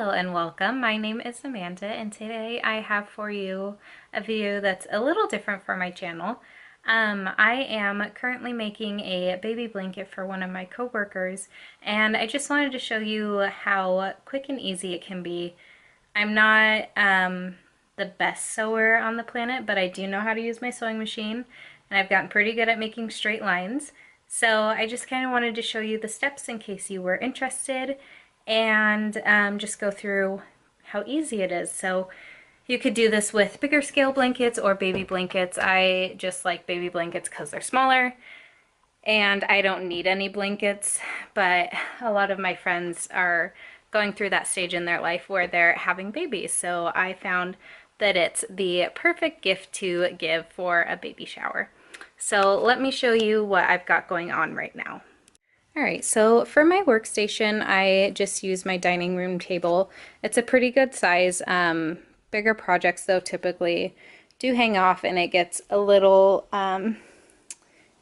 Hello and welcome. My name is Amanda and today I have for you a video that's a little different for my channel. I am currently making a baby blanket for one of my coworkers and I just wanted to show you how quick and easy it can be. I'm not the best sewer on the planet, but I do know how to use my sewing machine and I've gotten pretty good at making straight lines. So I just kind of wanted to show you the steps in case you were interested and just go through how easy it is. So you could do this with bigger scale blankets or baby blankets. I just like baby blankets because they're smaller and I don't need any blankets, but a lot of my friends are going through that stage in their life where they're having babies. So I found that it's the perfect gift to give for a baby shower. So let me show you what I've got going on right now. All right, so for my workstation, I just use my dining room table. It's a pretty good size. Bigger projects, though, typically do hang off, and it gets a little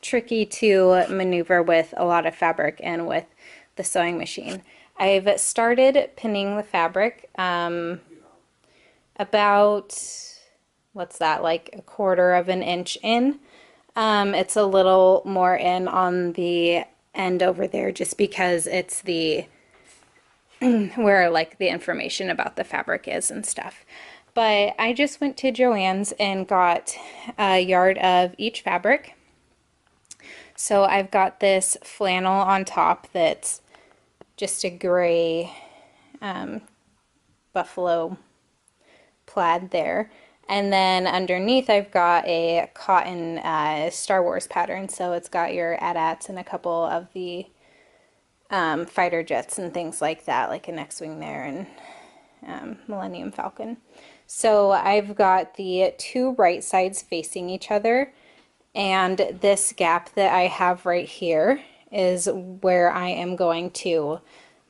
tricky to maneuver with a lot of fabric and with the sewing machine. I've started pinning the fabric about, what's that, like a quarter of an inch in. It's a little more in on the end over there just because it's the where like the information about the fabric is and stuff. But I just went to Joann's and got a yard of each fabric. So I've got this flannel on top that's just a gray buffalo plaid there. And then underneath I've got a cotton Star Wars pattern, so it's got your AT-ATs and a couple of the fighter jets and things like that, like an X-Wing there and Millennium Falcon. So I've got the two right sides facing each other, and this gap that I have right here is where I am going to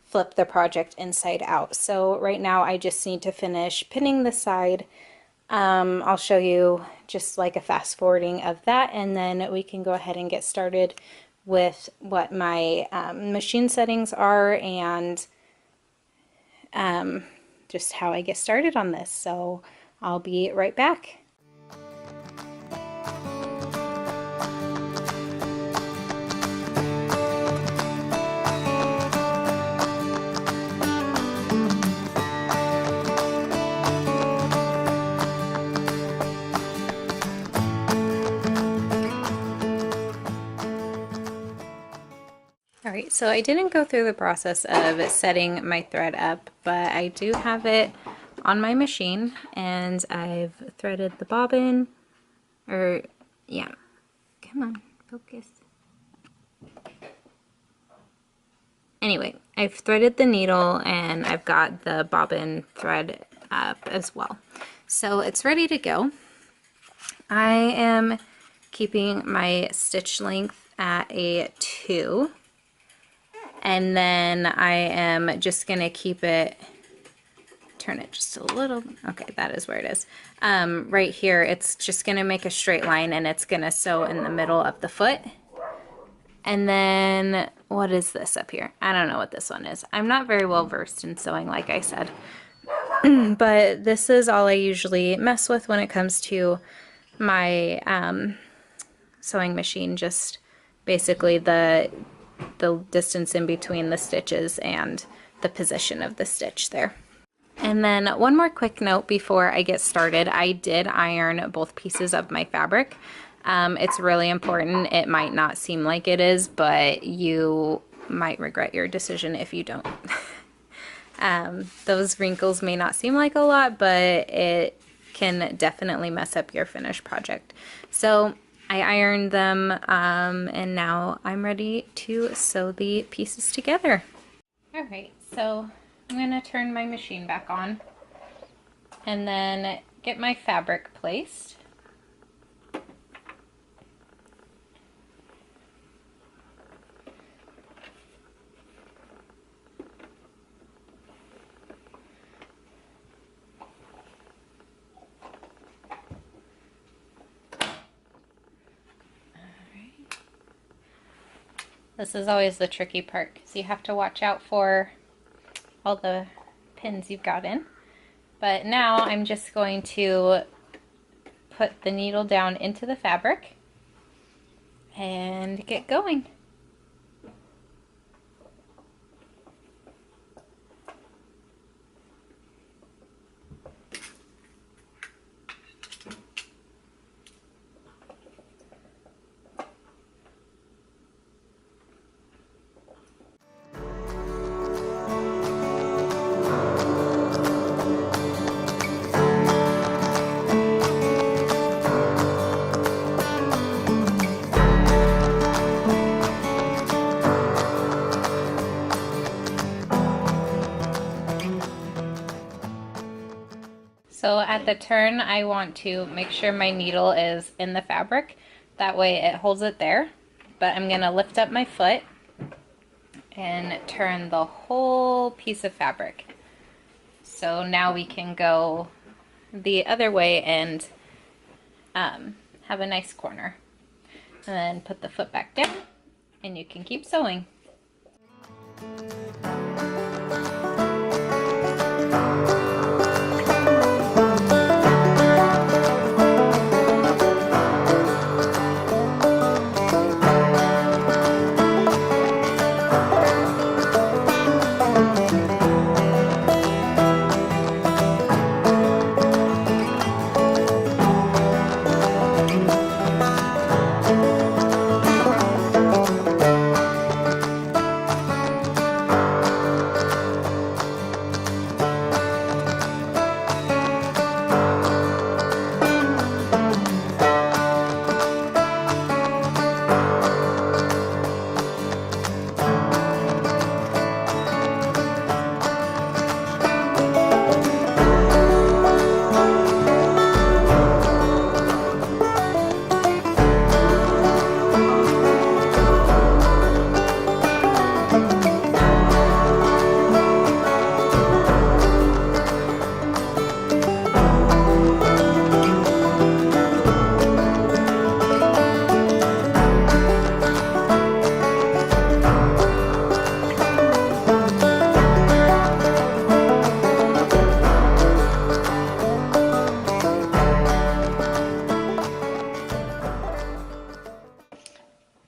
flip the project inside out. So right now I just need to finish pinning the side. I'll show you just like a fast forwarding of that, and then we can go ahead and get started with what my machine settings are and just how I get started on this. So I'll be right back. All right, so I didn't go through the process of setting my thread up, but I do have it on my machine and I've threaded the bobbin, or yeah, come on, focus. Anyway, I've threaded the needle and I've got the bobbin thread up as well. So it's ready to go. I am keeping my stitch length at a 2. And then I am just going to keep it, turn it just a little, okay, that is where it is. Right here, it's just going to make a straight line and it's going to sew in the middle of the foot. And then, what is this up here? I don't know what this one is. I'm not very well versed in sewing, like I said. But this is all I usually mess with when it comes to my sewing machine, just basically the distance in between the stitches and the position of the stitch there. And then one more quick note before I get started. I did iron both pieces of my fabric. It's really important. It might not seem like it is, but you might regret your decision if you don't. Those wrinkles may not seem like a lot, but it can definitely mess up your finished project. So I ironed them, and now I'm ready to sew the pieces together. All right, so I'm going to turn my machine back on and then get my fabric placed. This is always the tricky part because you have to watch out for all the pins you've got in. But now I'm just going to put the needle down into the fabric and get going. So at the turn, I want to make sure my needle is in the fabric. That way it holds it there. But I'm going to lift up my foot and turn the whole piece of fabric. So now we can go the other way and have a nice corner. And then put the foot back down and you can keep sewing.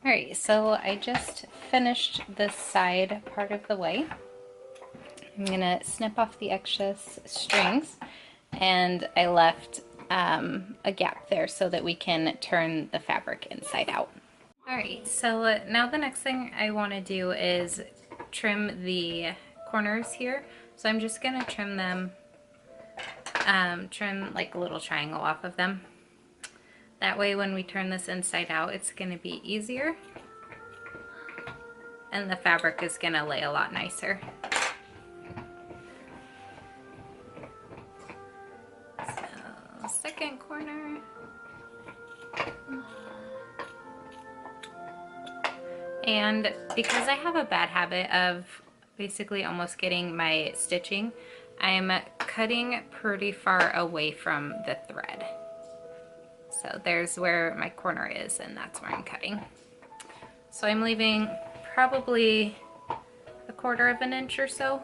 Alright, so I just finished this side part of the way. I'm going to snip off the excess strings, and I left a gap there so that we can turn the fabric inside out. Alright, so now the next thing I want to do is trim the corners here. So I'm just going to trim them, trim like a little triangle off of them. That way when we turn this inside out, it's going to be easier and the fabric is going to lay a lot nicer. So, second corner. And because I have a bad habit of basically almost getting my stitching, I'm cutting pretty far away from the thread. So there's where my corner is, and that's where I'm cutting. So I'm leaving probably 1/4 of an inch or so.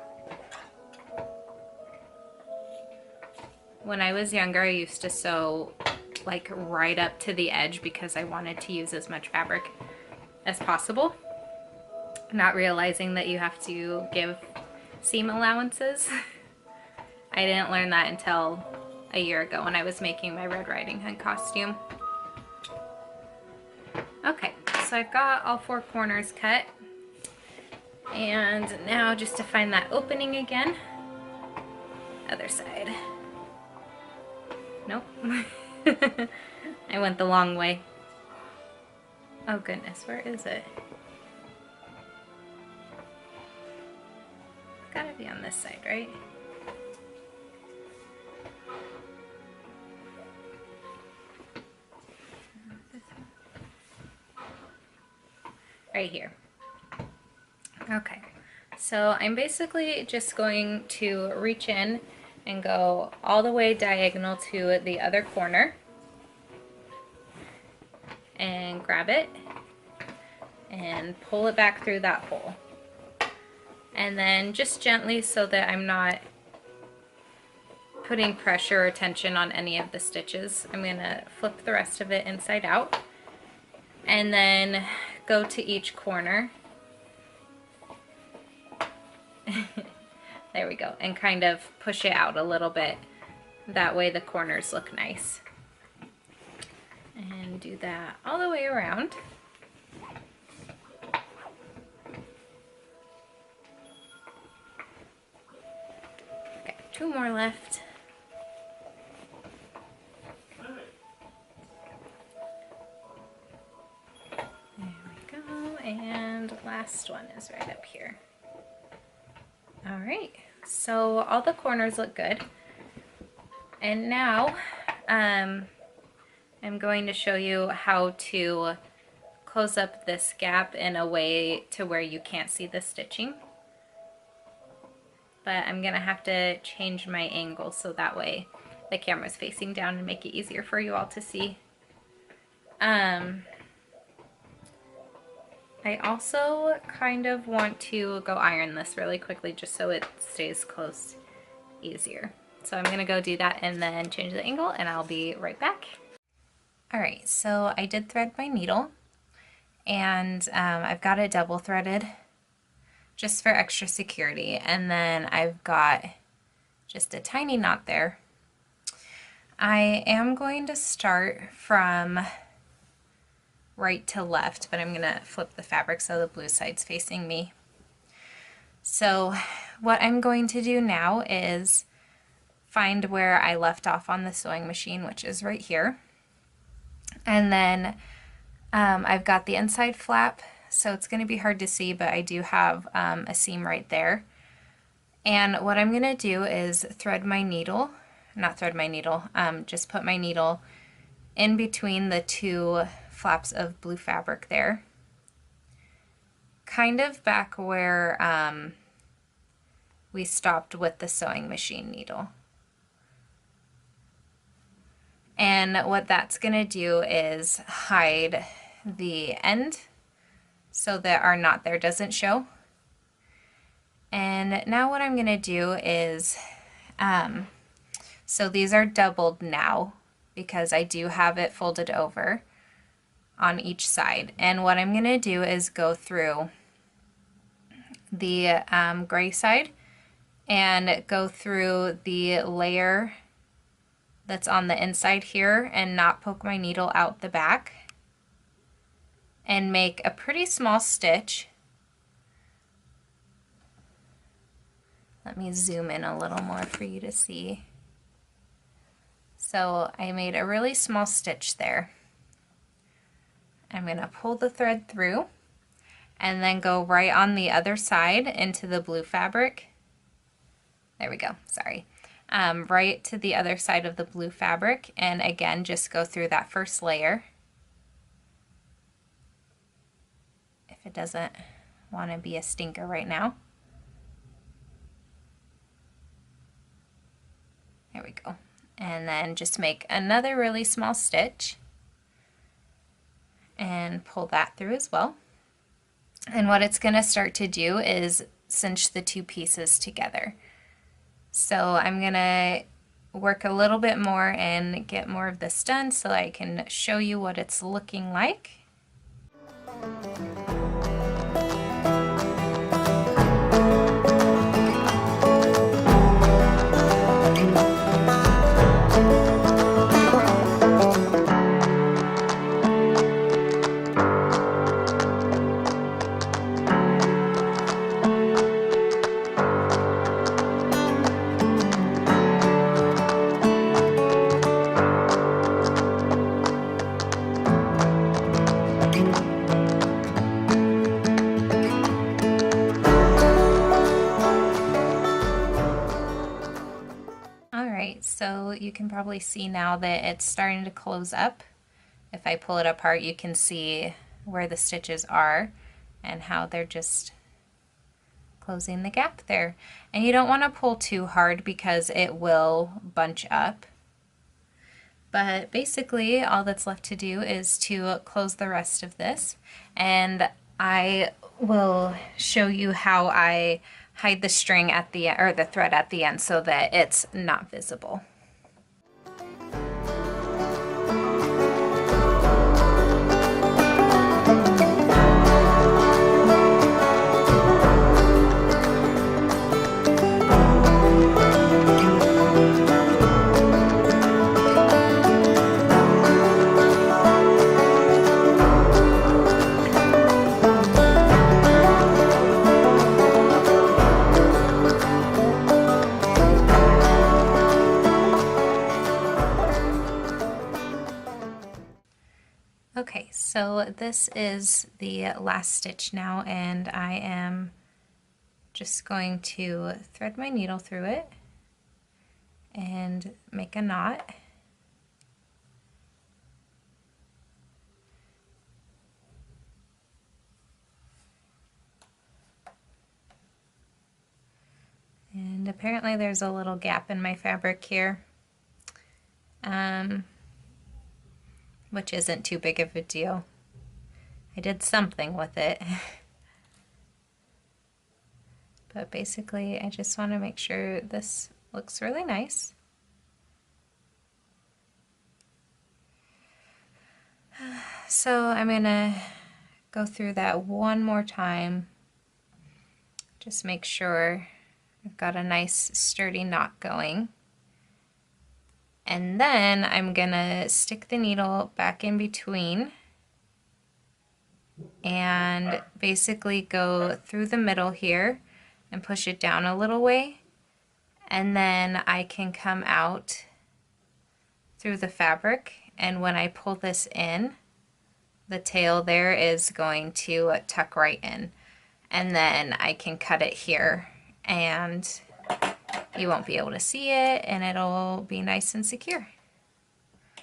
When I was younger, I used to sew like right up to the edge because I wanted to use as much fabric as possible, not realizing that you have to give seam allowances. I didn't learn that until a year ago when I was making my Red Riding Hood costume. Okay, so I've got all 4 corners cut, and now just to find that opening again. Other side. Nope. I went the long way. Oh goodness, where is it? It's gotta be on this side, right? Right here. Okay, so I'm basically just going to reach in and go all the way diagonal to the other corner and grab it and pull it back through that hole. And then just gently, so that I'm not putting pressure or tension on any of the stitches. I'm gonna flip the rest of it inside out and then go to each corner. There we go, and kind of push it out a little bit. That way the corners look nice. And do that all the way around. Okay, 2 more left. There we go, and last one is right up here. All right, so all the corners look good. And now I'm going to show you how to close up this gap in a way to where you can't see the stitching. But I'm gonna have to change my angle so that way the camera's facing down and make it easier for you all to see. I also kind of want to go iron this really quickly just so it stays close easier. So I'm gonna go do that and then change the angle, and I'll be right back. All right, so I did thread my needle, and I've got it double threaded just for extra security, and then I've got just a tiny knot there. I am going to start from right to left, but I'm gonna flip the fabric so the blue side's facing me. So what I'm going to do now is find where I left off on the sewing machine, which is right here. And then I've got the inside flap, so it's going to be hard to see, but I do have a seam right there. And what I'm going to do is thread my needle, not thread my needle, just put my needle in between the 2 flaps of blue fabric there, kind of back where we stopped with the sewing machine needle. And what that's going to do is hide the end so that our knot there doesn't show. And now what I'm going to do is, so these are doubled now because I do have it folded over on each side. And what I'm going to do is go through the gray side and go through the layer that's on the inside here and not poke my needle out the back, and make a pretty small stitch. Let me zoom in a little more for you to see. So I made a really small stitch there. I'm going to pull the thread through and then go right on the other side into the blue fabric. There we go, sorry. Right to the other side of the blue fabric, and again just go through that first layer. If it doesn't want to be a stinker right now. There we go. And then just make another really small stitch and pull that through as well. And what it's going to start to do is cinch the 2 pieces together. So I'm going to work a little bit more and get more of this done so I can show you what it's looking like. So you can probably see now that it's starting to close up. If I pull it apart, you can see where the stitches are and how they're just closing the gap there. And you don't want to pull too hard because it will bunch up. But basically all that's left to do is to close the rest of this, and I will show you how I hide the string at the or the thread at the end so that it's not visible. Okay, so this is the last stitch now, and I am just going to thread my needle through it and make a knot. And apparently there's a little gap in my fabric here, which isn't too big of a deal. I did something with it. But basically I just want to make sure this looks really nice. So I'm gonna go through that one more time. Just make sure I've got a nice sturdy knot going. And then I'm gonna stick the needle back in between and basically go through the middle here and push it down a little way. And then I can come out through the fabric, and when I pull this in, the tail there is going to tuck right in. And then I can cut it here and you won't be able to see it, and it'll be nice and secure.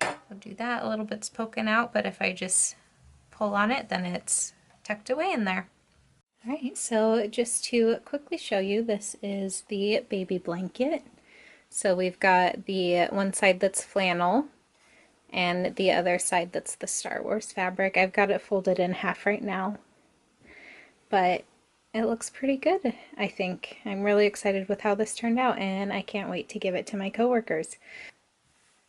I'll do that, a little bit's poking out, but if I just pull on it, then it's tucked away in there. All right, so just to quickly show you, this is the baby blanket. So we've got the one side that's flannel and the other side that's the Star Wars fabric. I've got it folded in half right now, but it looks pretty good, I think. I'm really excited with how this turned out, and I can't wait to give it to my coworkers.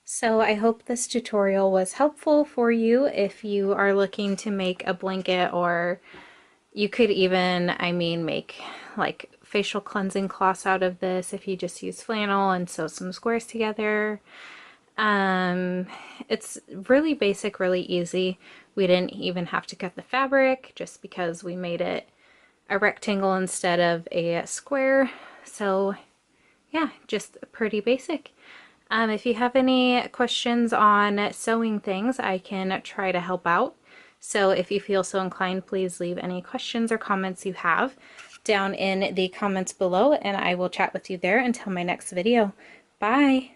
So I hope this tutorial was helpful for you if you are looking to make a blanket, or you could even, make like facial cleansing cloths out of this if you just use flannel and sew some squares together. It's really basic, really easy. We didn't even have to cut the fabric just because we made it a rectangle instead of a square. So yeah, just pretty basic. If you have any questions on sewing things, I can try to help out. So if you feel so inclined, please leave any questions or comments you have down in the comments below, and I will chat with you there until my next video. Bye!